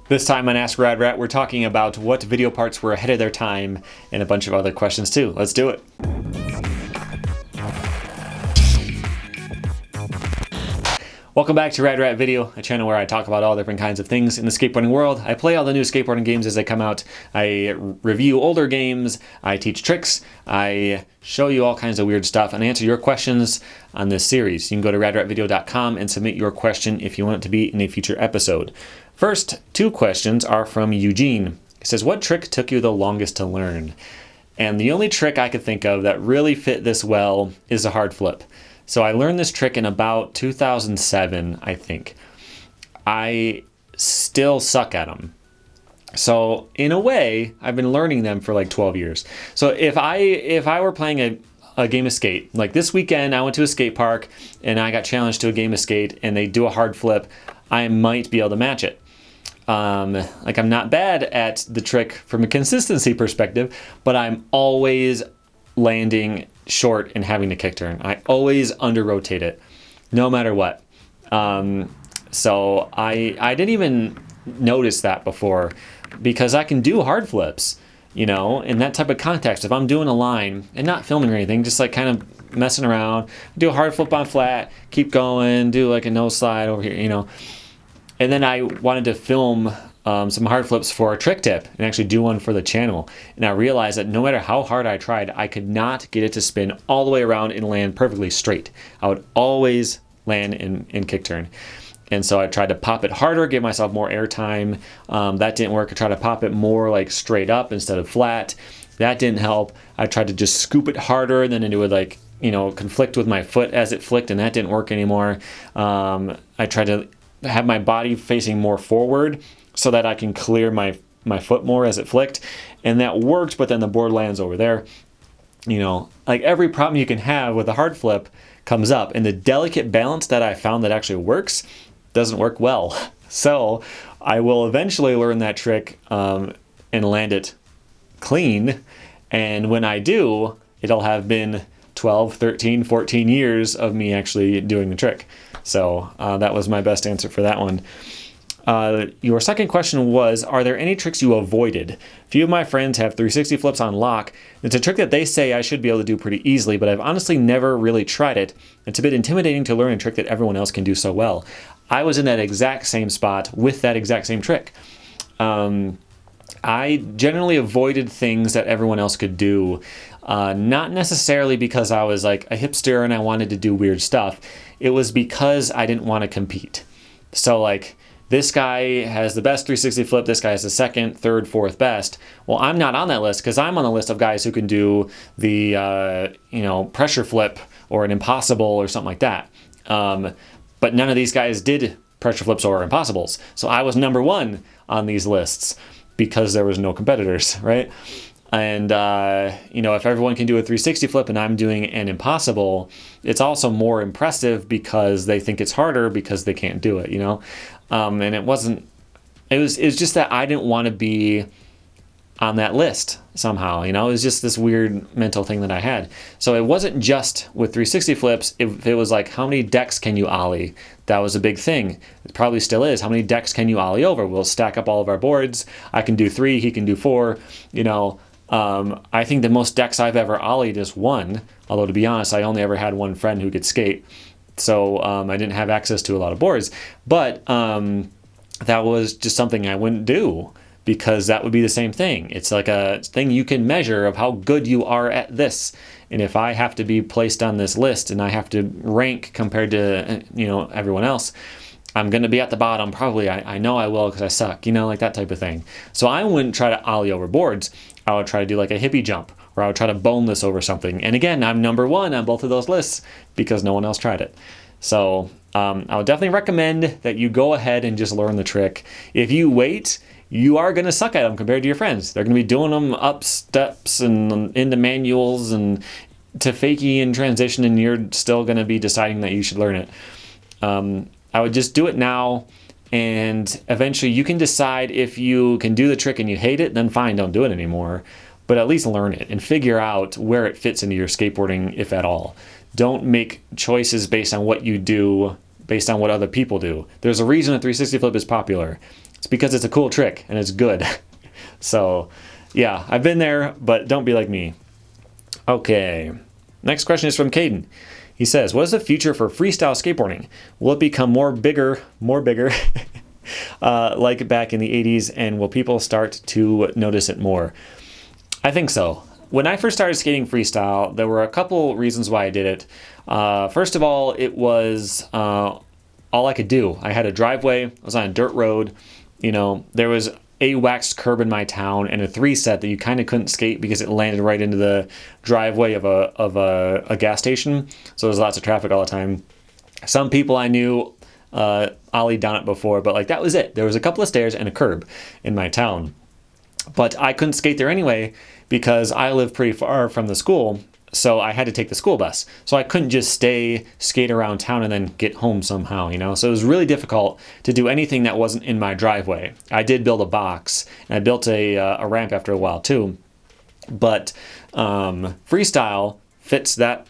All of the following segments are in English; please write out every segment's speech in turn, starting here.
This time on Ask Rad Rat, we're talking about what video parts were ahead of their time and a bunch of other questions too. Let's do it. Welcome back to Rad Rat Video, a channel where I talk about all different kinds of things in the skateboarding world. I play all the new skateboarding games as they come out. I review older games. I teach tricks. I show you all kinds of weird stuff and answer your questions on this series. You can go to radratvideo.com and submit your question if you want it to be in a future episode. First, two questions are from Eugene. He says, what trick took you the longest to learn? And the only trick I could think of that really fit this well is a hard flip. So I learned this trick in about 2007, I think. I still suck at them. So in a way, I've been learning them for like 12 years. So if I were playing a game of skate, like this weekend I went to a skate park and I got challenged to a game of skate and they do a hard flip, I might be able to match it. Like I'm not bad at the trick from a consistency perspective, but I'm always landing short and having to kick turn. I always under rotate it, no matter what. So I didn't even notice that before because I can do hard flips, you know, in that type of context. If I'm doing a line and not filming or anything, just like kind of messing around, do a hard flip on flat, keep going, do like a nose slide over here, you know. And then I wanted to film some hard flips for a trick tip and actually do one for the channel. And I realized that no matter how hard I tried, I could not get it to spin all the way around and land perfectly straight. I would always land in kick turn. And so I tried to pop it harder, give myself more air time. That didn't work. I tried to pop it more like straight up instead of flat. That didn't help. I tried to just scoop it harder and then it would like, you know, conflict with my foot as it flicked, and that didn't work anymore. I tried to have my body facing more forward so that I can clear my foot more as it flicked, and that worked, but then the board lands over there. You know, like every problem you can have with a hard flip comes up, and the delicate balance that I found that actually works doesn't work well. So I will eventually learn that trick and land it clean, and when I do, it'll have been 12, 13, 14 years of me actually doing the trick. So that was my best answer for that one. Your second question was, are there any tricks you avoided? A few of my friends have 360 flips on lock. It's a trick that they say I should be able to do pretty easily, but I've honestly never really tried it. It's a bit intimidating to learn a trick that everyone else can do so well. I was in that exact same spot with that exact same trick. I generally avoided things that everyone else could do, not necessarily because I was like a hipster and I wanted to do weird stuff. It was because I didn't want to compete. So like, this guy has the best 360 flip, this guy has the second, third, fourth best. Well, I'm not on that list because I'm on the list of guys who can do the, you know, pressure flip or an impossible or something like that. But none of these guys did pressure flips or impossibles. So I was number one on these lists because there was no competitors, right? And, you know, if everyone can do a 360 flip and I'm doing an impossible, it's also more impressive because they think it's harder because they can't do it, you know? And it was just that I didn't want to be on that list somehow, you know? It was just this weird mental thing that I had. So it wasn't just with 360 flips. It was like, how many decks can you ollie? That was a big thing. It probably still is. How many decks can you ollie over? We'll stack up all of our boards. I can do 3, he can do 4, you know? I think the most decks I've ever ollied is 1, although to be honest, I only ever had one friend who could skate. So I didn't have access to a lot of boards, but that was just something I wouldn't do because that would be the same thing. It's like a thing you can measure of how good you are at this. And if I have to be placed on this list and I have to rank compared to, you know, everyone else, I'm going to be at the bottom. Probably I know I will because I suck, you know, like that type of thing. So I wouldn't try to ollie over boards. I would try to do like a hippie jump, or I would try to boneless over something. And again, I'm number one on both of those lists because no one else tried it. So I would definitely recommend that you go ahead and just learn the trick. If you wait, you are going to suck at them compared to your friends. They're going to be doing them up steps and into manuals and to fakie and transition, and you're still going to be deciding that you should learn it. I would just do it now, and eventually you can decide if you can do the trick and you hate it, then fine, don't do it anymore. But at least learn it and figure out where it fits into your skateboarding, if at all. Don't make choices based on what you do, based on what other people do. There's a reason a 360 flip is popular. It's because it's a cool trick and it's good. So yeah, I've been there, but don't be like me. Okay, next question is from Caden. He says, what is the future for freestyle skateboarding? Will it become more bigger, like back in the 80s, and will people start to notice it more? I think so. When I first started skating freestyle, there were a couple reasons why I did it. First of all, it was all I could do. I had a driveway, I was on a dirt road, you know, there was a waxed curb in my town and a 3-set that you kind of couldn't skate because it landed right into the driveway of a gas station. So there's lots of traffic all the time. Some people I knew ollied down it before, but like that was it. There was a couple of stairs and a curb in my town. But I couldn't skate there anyway because I live pretty far from the school, so I had to take the school bus. So I couldn't just skate around town and then get home somehow, you know? So it was really difficult to do anything that wasn't in my driveway. I did build a box, and I built a ramp after a while too. But freestyle fits that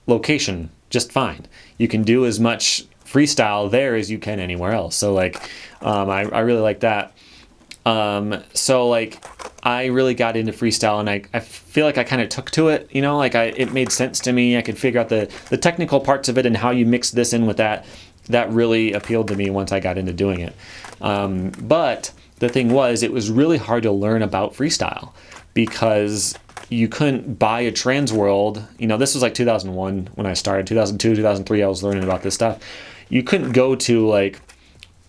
location just fine. You can do as much freestyle there as you can anywhere else. So like, I really like that. So like I really got into freestyle, and I feel like I kind of took to it, you know, like it made sense to me. I could figure out the technical parts of it and how you mix this in with that. That really appealed to me once I got into doing it. But the thing was, it was really hard to learn about freestyle because you couldn't buy a trans world. You know, this was like 2001 when I started. 2002, 2003, I was learning about this stuff. You couldn't go to like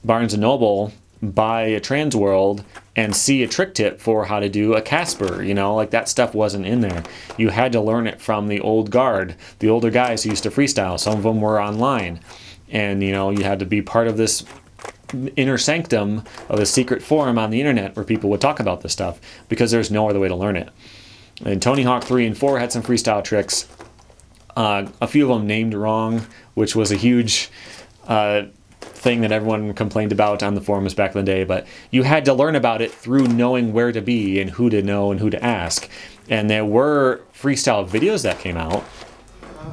Barnes & Noble, buy a trans world, and see a trick tip for how to do a Casper, you know, like that stuff wasn't in there. You had to learn it from the old guard, the older guys who used to freestyle. Some of them were online, and you know, you had to be part of this inner sanctum of a secret forum on the internet where people would talk about this stuff because there's no other way to learn it. And Tony Hawk 3 and 4 had some freestyle tricks. A few of them named wrong, which was a huge thing that everyone complained about on the forums back in the day, but you had to learn about it through knowing where to be and who to know and who to ask. And there were freestyle videos that came out,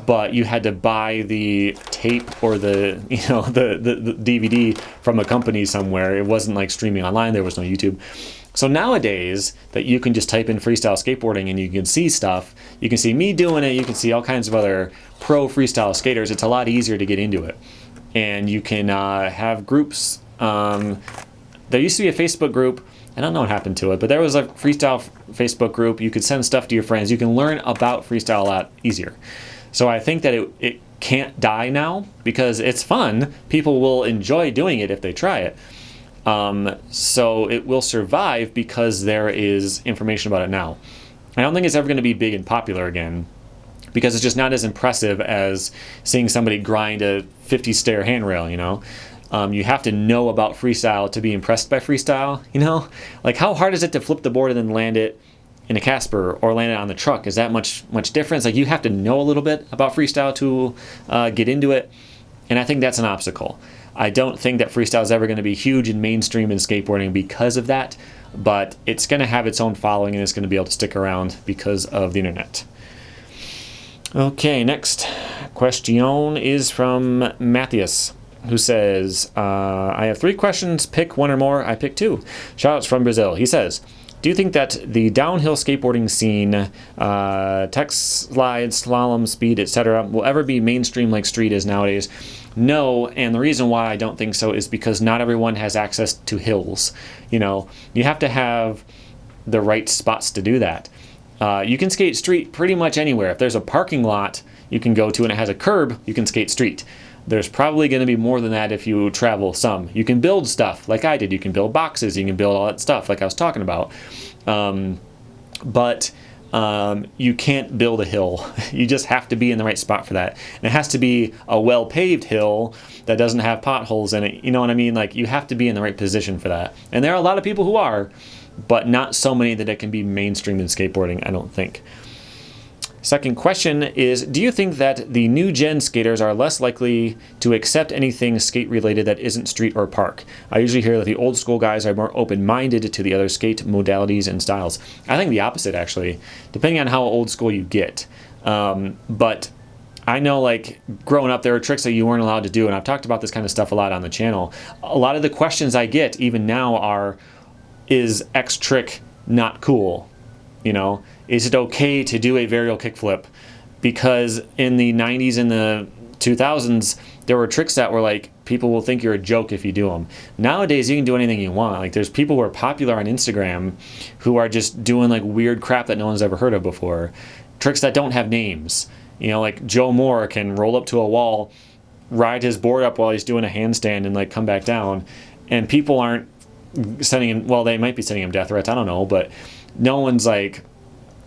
but you had to buy the tape or the DVD from a company somewhere. It wasn't like streaming online. There was no YouTube. So nowadays that you can just type in freestyle skateboarding and you can see stuff, you can see me doing it, you can see all kinds of other pro freestyle skaters. It's a lot easier to get into it. And you can have groups. There used to be a Facebook group. I don't know what happened to it, but there was a freestyle Facebook group. You could send stuff to your friends. You can learn about freestyle a lot easier. So I think that it can't die now because it's fun. People will enjoy doing it if they try it. So it will survive because there is information about it now. I don't think it's ever going to be big and popular again, because it's just not as impressive as seeing somebody grind a 50-stair handrail, you know? You have to know about freestyle to be impressed by freestyle, you know? Like, how hard is it to flip the board and then land it in a Casper or land it on the truck? Is that much difference? Like, you have to know a little bit about freestyle to get into it, and I think that's an obstacle. I don't think that freestyle is ever going to be huge and mainstream in skateboarding because of that, but it's going to have its own following and it's going to be able to stick around because of the internet. Okay, next question is from Matthias, who says, I have 3 questions, pick 1 or more, I pick 2. Shoutouts from Brazil. He says, do you think that the downhill skateboarding scene, tech slides, slalom, speed, etc., will ever be mainstream like street is nowadays? No, and the reason why I don't think so is because not everyone has access to hills. You know, you have to have the right spots to do that. You can skate street pretty much anywhere. If there's a parking lot you can go to and it has a curb, you can skate street. There's probably going to be more than that if you travel some. You can build stuff like I did. You can build boxes. You can build all that stuff like I was talking about. But you can't build a hill. You just have to be in the right spot for that. And it has to be a well-paved hill that doesn't have potholes in it. You know what I mean? Like, you have to be in the right position for that. And there are a lot of people who are, but not so many that it can be mainstream in skateboarding, I don't think. Second question is, do you think that the new gen skaters are less likely to accept anything skate related that isn't street or park? I usually hear that the old school guys are more open-minded to the other skate modalities and styles. I think the opposite, actually, depending on how old school you get. But I know, like, growing up, there were tricks that you weren't allowed to do, and I've talked about this kind of stuff a lot on the channel. A lot of the questions I get, even now, are, is X trick not cool? You know, is it okay to do a varial kickflip? Because in the 90s and the 2000s, there were tricks that were like, people will think you're a joke if you do them. Nowadays, you can do anything you want. Like, there's people who are popular on Instagram who are just doing like weird crap that no one's ever heard of before. Tricks that don't have names. You know, like Joe Moore can roll up to a wall, ride his board up while he's doing a handstand and like come back down. And people aren't sending him, well, they might be sending him death threats, I don't know, but no one's like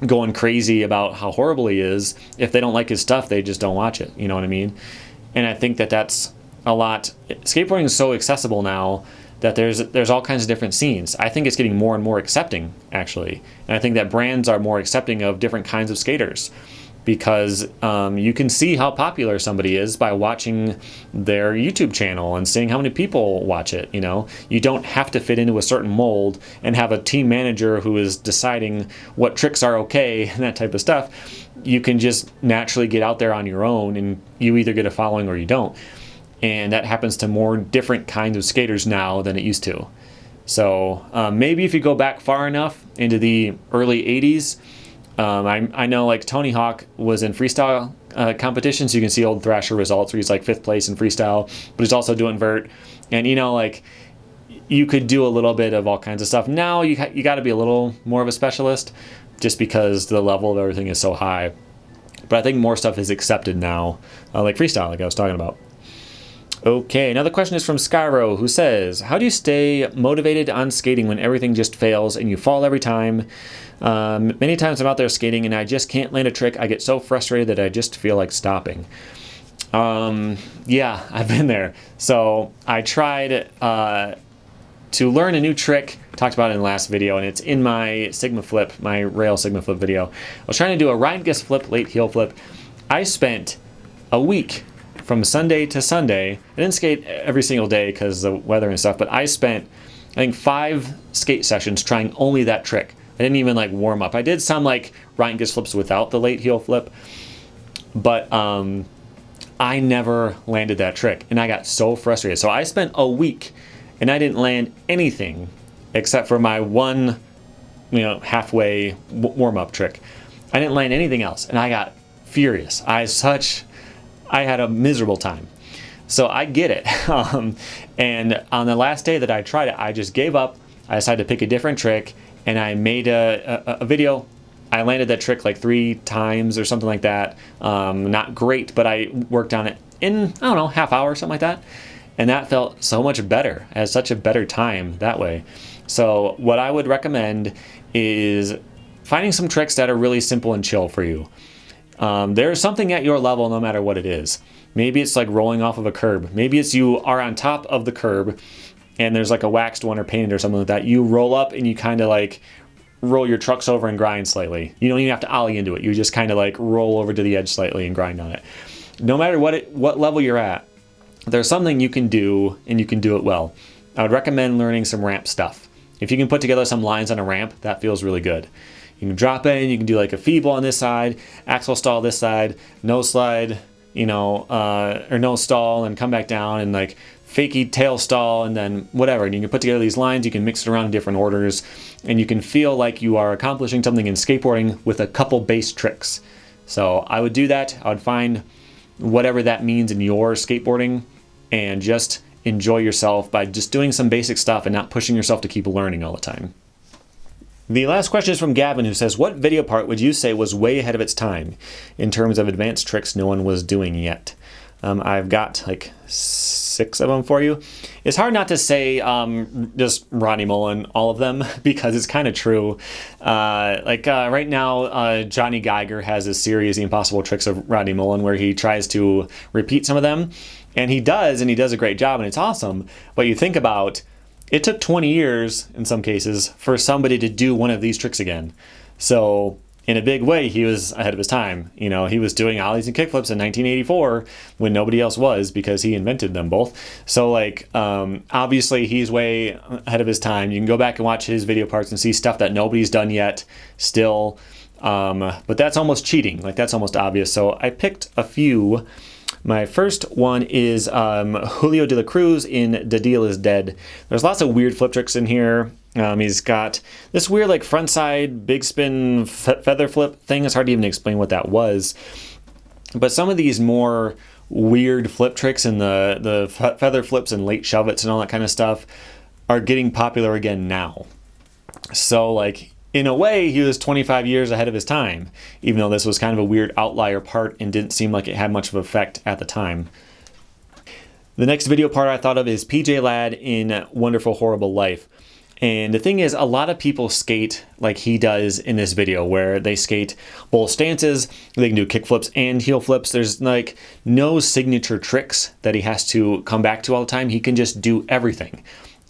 going crazy about how horrible he is. If they don't like his stuff, they just don't watch it. You know what I mean? And I think that that's a lot. Skateboarding is so accessible now that there's all kinds of different scenes. I think it's getting more and more accepting, actually. And I think that brands are more accepting of different kinds of skaters, because you can see how popular somebody is by watching their YouTube channel and seeing how many people watch it. You know, you don't have to fit into a certain mold and have a team manager who is deciding what tricks are okay and that type of stuff. You can just naturally get out there on your own, and you either get a following or you don't. And that happens to more different kinds of skaters now than it used to. So maybe if you go back far enough into the early 80s, I know like Tony Hawk was in freestyle competitions. You can see old Thrasher results where he's like 5th place in freestyle, but he's also doing vert. And you know, like, you could do a little bit of all kinds of stuff. Now you got to be a little more of a specialist, just because the level of everything is so high. But I think more stuff is accepted now, like freestyle, like I was talking about. Okay, another question is from Skyro, who says, how do you stay motivated on skating when everything just fails and you fall every time? Many times I'm out there skating and I just can't land a trick. I get so frustrated that I just feel like stopping. Yeah, I've been there. So I tried to learn a new trick, talked about it in the last video, and it's in my Sigma Flip, my rail Sigma Flip video. I was trying to do a right guess flip, late heel flip. I spent a week from Sunday to Sunday. I didn't skate every single day because of the weather and stuff, but I spent, I think, 5 skate sessions trying only that trick. I didn't even like warm up. I did some like right guess flips without the late heel flip, but I never landed that trick, and I got so frustrated. So I spent a week and I didn't land anything except for my one, halfway warm-up trick. I didn't land anything else, and I got furious. I had a miserable time. So I get it. And on the last day that I tried it, I just gave up. I decided to pick a different trick, and I made a video. I landed that trick like 3 times or something like that. Not great, but I worked on it in, I don't know, half hour, something like that. And that felt so much better. I had such a better time that way. So what I would recommend is finding some tricks that are really simple and chill for you. There's something at your level no matter what it is. Maybe it's like rolling off of a curb. Maybe it's you are on top of the curb and there's like a waxed one or painted or something like that. You roll up and you kind of like roll your trucks over and grind slightly. You don't even have to ollie into it. You just kind of like roll over to the edge slightly and grind on it. No matter what level you're at, there's something you can do, and you can do it well. I would recommend learning some ramp stuff. If you can put together some lines on a ramp, that feels really good. You can drop in, you can do like a feeble on this side, axle stall this side, no slide, or no stall, and come back down, and like fakey tail stall, and then whatever. And you can put together these lines, you can mix it around in different orders, and you can feel like you are accomplishing something in skateboarding with a couple base tricks. So I would do that. I would find whatever that means in your skateboarding, and just enjoy yourself by just doing some basic stuff and not pushing yourself to keep learning all the time. The last question is from Gavin, who says, what video part would you say was way ahead of its time in terms of advanced tricks no one was doing yet? I've got like 6 of them for you. It's hard not to say just Ronnie Mullen, all of them, because it's kind of true. Right now, Johnny Geiger has a series, The Impossible Tricks of Ronnie Mullen, where he tries to repeat some of them. And he does a great job, and it's awesome. But you think about, it took 20 years, in some cases, for somebody to do one of these tricks again. So in a big way, he was ahead of his time. He was doing ollies and kickflips in 1984 when nobody else was, because he invented them both. So obviously he's way ahead of his time. You can go back and watch his video parts and see stuff that nobody's done yet still. But that's almost cheating. Like, that's almost obvious. So I picked a few. My first one is Julio de la Cruz in The Deal is Dead. There's lots of weird flip tricks in here. He's got this weird like frontside big spin feather flip thing. It's hard to even explain what that was. But some of these more weird flip tricks and the feather flips and late shove it's and all that kind of stuff are getting popular again now. So like, in a way, he was 25 years ahead of his time, even though this was kind of a weird outlier part and didn't seem like it had much of an effect at the time. The next video part I thought of is PJ Ladd in Wonderful Horrible Life. And the thing is, a lot of people skate like he does in this video, where they skate both stances, they can do kick flips and heel flips. There's like no signature tricks that he has to come back to all the time. He can just do everything.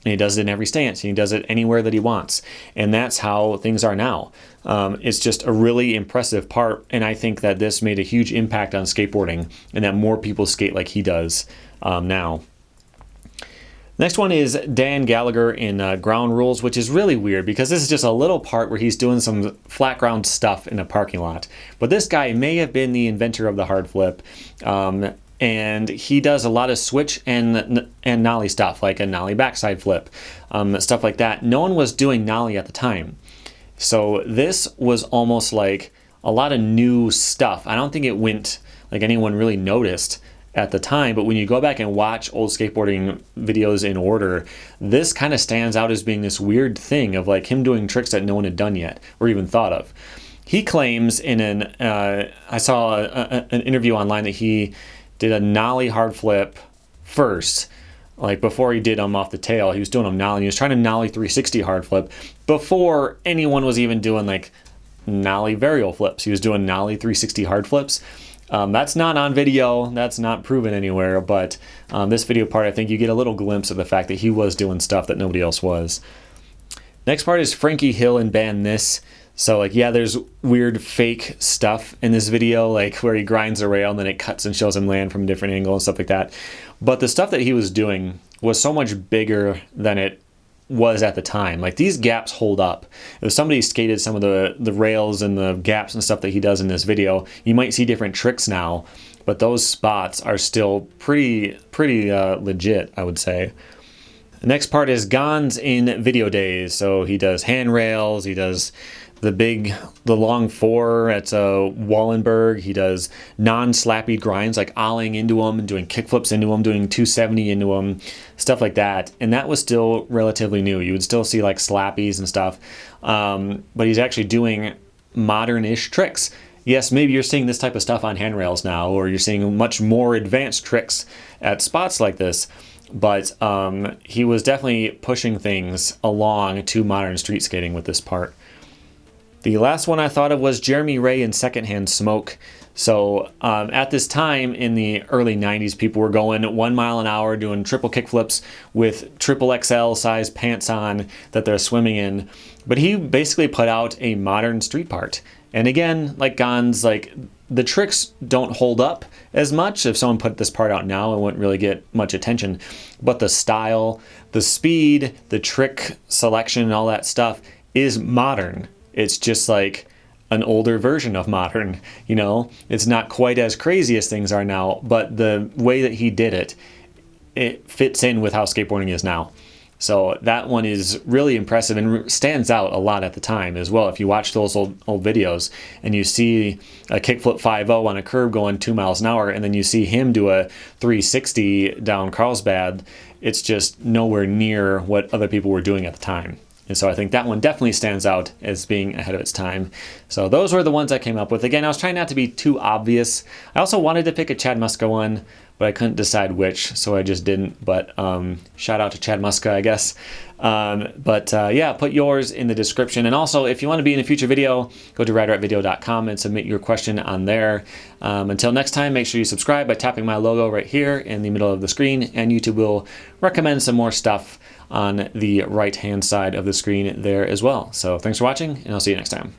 And he does it in every stance, and he does it anywhere that he wants. And that's how things are now. It's just a really impressive part, and I think that this made a huge impact on skateboarding, and that more people skate like he does now. Next one is Dan Gallagher in Ground Rules, which is really weird because this is just a little part where he's doing some flat ground stuff in a parking lot. But this guy may have been the inventor of the Hardflip. And he does a lot of switch and nollie stuff, like a nollie backside flip, stuff like that. No one was doing nollie at the time. So this was almost like a lot of new stuff. I don't think it went like anyone really noticed at the time, but when you go back and watch old skateboarding videos in order, this kind of stands out as being this weird thing of like him doing tricks that no one had done yet or even thought of. He claims in I saw an interview online that he did a nollie hard flip first, like before he did them off the tail. He was doing them nollie. He was trying to nollie 360 hard flip before anyone was even doing like nollie varial flips. He was doing nollie 360 hard flips. That's not on video. That's not proven anywhere. But this video part, I think you get a little glimpse of the fact that he was doing stuff that nobody else was. Next part is Frankie Hill in Ban This. So like, yeah, there's weird fake stuff in this video, like where he grinds a rail and then it cuts and shows him land from a different angle and stuff like that. But the stuff that he was doing was so much bigger than it was at the time. Like, these gaps hold up. If somebody skated some of the rails and the gaps and stuff that he does in this video, you might see different tricks now, but those spots are still pretty legit, I would say. The next part is Gons in Video Days. So he does handrails, he does the long four at Wallenberg. He does non-slappy grinds, like ollieing into them and doing kickflips into them, doing 270 into them, stuff like that. And that was still relatively new. You would still see like slappies and stuff. But he's actually doing modern-ish tricks. Yes, maybe you're seeing this type of stuff on handrails now, or you're seeing much more advanced tricks at spots like this. But he was definitely pushing things along to modern street skating with this part. The last one I thought of was Jeremy Ray in Secondhand Smoke. So at this time in the early 90s, people were going 1 mile an hour doing triple kickflips with triple XL size pants on that they're swimming in. But he basically put out a modern street part. And again, like Gons, like the tricks don't hold up as much. If someone put this part out now, it wouldn't really get much attention. But the style, the speed, the trick selection, and all that stuff is modern. It's just like an older version of modern, you know? It's not quite as crazy as things are now, but the way that he did it, it fits in with how skateboarding is now. So that one is really impressive and stands out a lot at the time as well. If you watch those old videos and you see a kickflip 5.0 on a curb going 2 miles an hour, and then you see him do a 360 down Carlsbad, it's just nowhere near what other people were doing at the time. And so I think that one definitely stands out as being ahead of its time. So those were the ones I came up with. Again, I was trying not to be too obvious. I also wanted to pick a Chad Muska one, but I couldn't decide which, so I just didn't. But shout out to Chad Muska, I guess. Yeah, put yours in the description. And also, if you want to be in a future video, go to rideratvideo.com and submit your question on there. Until next time, make sure you subscribe by tapping my logo right here in the middle of the screen, and YouTube will recommend some more stuff on the right-hand side of the screen there as well. So thanks for watching, and I'll see you next time.